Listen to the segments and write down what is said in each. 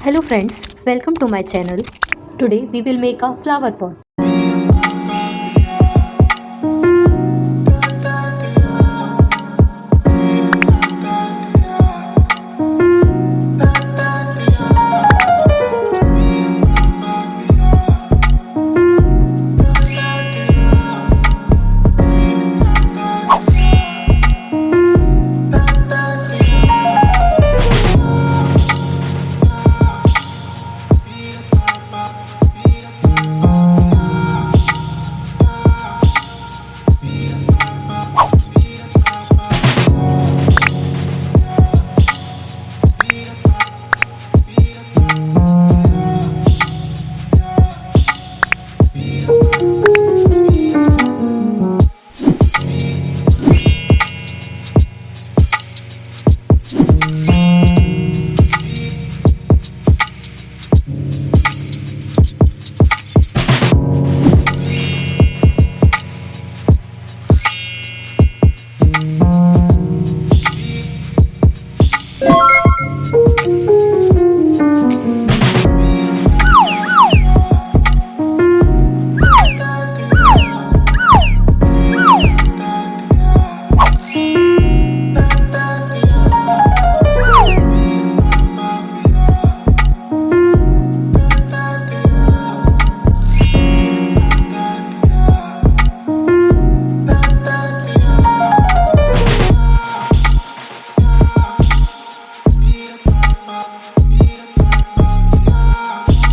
Hello friends, welcome to my channel. Today we will make a flower pot.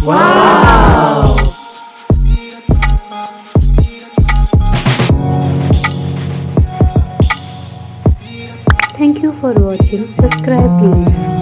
Wow! Thank you for watching. Subscribe please.